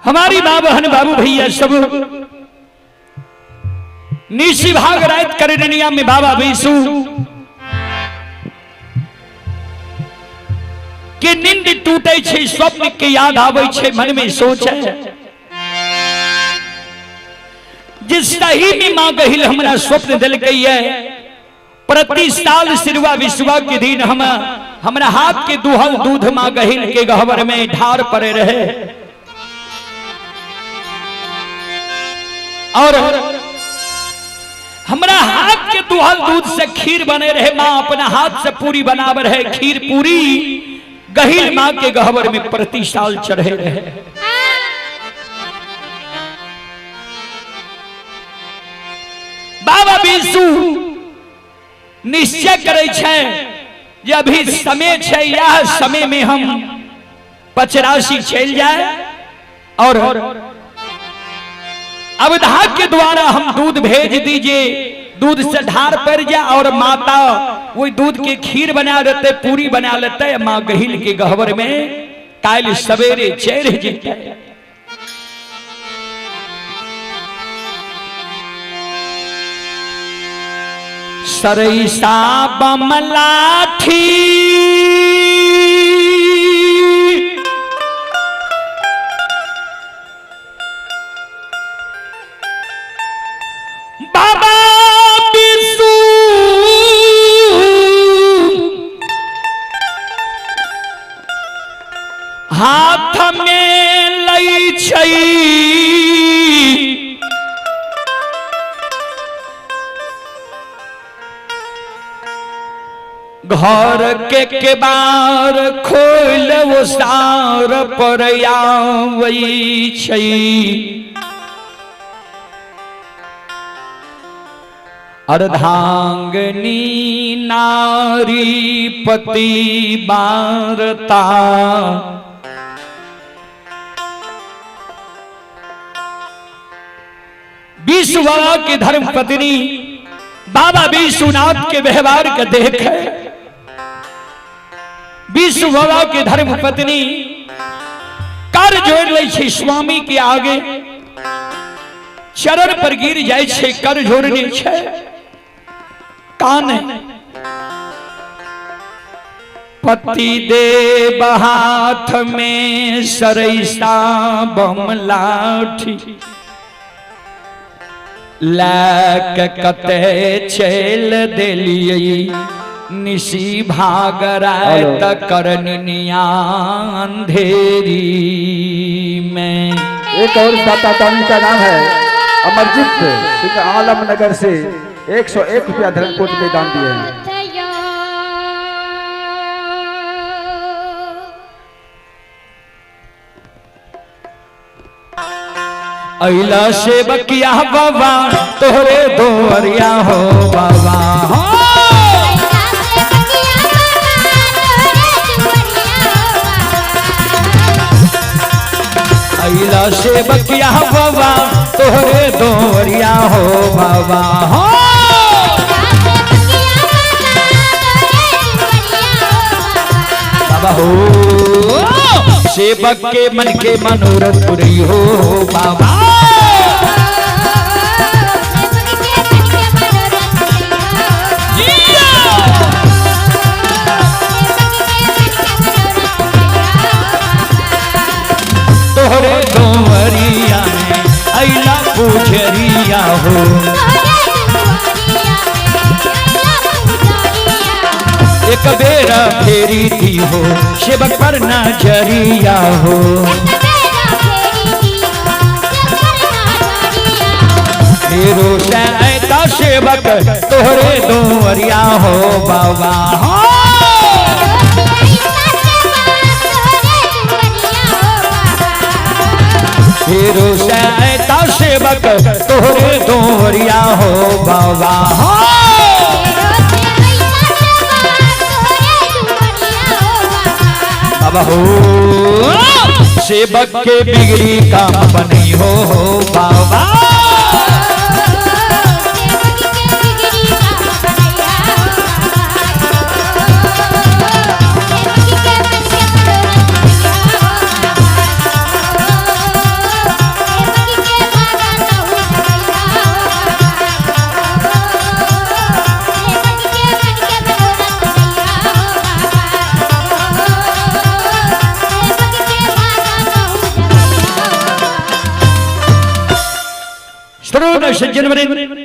हमारी माँ बहन बाबू भैया सब निशी भाग रात करनिया में बाबा बीसू के नींद टूटे छे, स्वप्न के याद आवे छे, मन में सोचे जिस सही में मां गहिल हमरा स्वप्न दिल गई है। प्रति साल सिरवा विश्वा के दिन हमरा हाथ के दुहल दूध मां गहिल के गहवर में ढार पड़े रहे और हमरा हाथ के दुहल दूध से खीर बने रहे। मां अपना हाथ से पूरी बनावे रहे, खीर पूरी गहिल मां के गहवर में प्रति साल चढ़े रहे। बाबा बीसू निश्चय करे छे जे अभी समय छे, यह समय में हम पचरासी चल जाए और अवधा के द्वारा हम दूध भेज दीजिए, दूध से ढार पड़ जाए और माता वही दूध के खीर बना देते, पूरी बना लेते। मां गहिल के गहवर में काल सवेरे चढ़ जीते। सरईसा बमलाठी बाबा बीसू हाथ में लई छई, घर के केबार खोल वो सार पर आवई छई। अर्धांगनी नारी पति बारता, विश्ववा की धर्म पत्नी बाबा विश्वनाथ के व्यवहार के देखे, विश्ववा के धर्म पत्नी कर जोड़ ले छे स्वामी के आगे, चरण पर गिर जाए छे, कर जोड़ने छे। कान पति देव हाथ में सरईसा बमलाठी, लाक कते चल देलिए निशी भाग रात करनिया अंधेरी में। एक और दातानी का नाम है अमरजीत सिंह, आलम नगर से 101 रुपया धर्मकोट में दान दिए हैं। अइला से बकिया बाबा तोहरे दोरिया हो बाबा, अइला से बकिया बाबा तोहरे दोरिया हो बाबा। बाबा हो सेवक के मन के मनोरथ पूरी हो बाबा, तोहरे दोवरिया में अइला पूजरिया हो, एक बेरा फेरी थी हो सेवक पर नजरिया हो। फेरो ऐता सेवक तोहरे दोवरिया हो बाबा, फेरो ऐता सेवक तोहरे दोवरिया हो बाबा। बाबा हो सेवक के बिगड़ी काम बनी हो बाबा, बोलो सज्जन वृंद।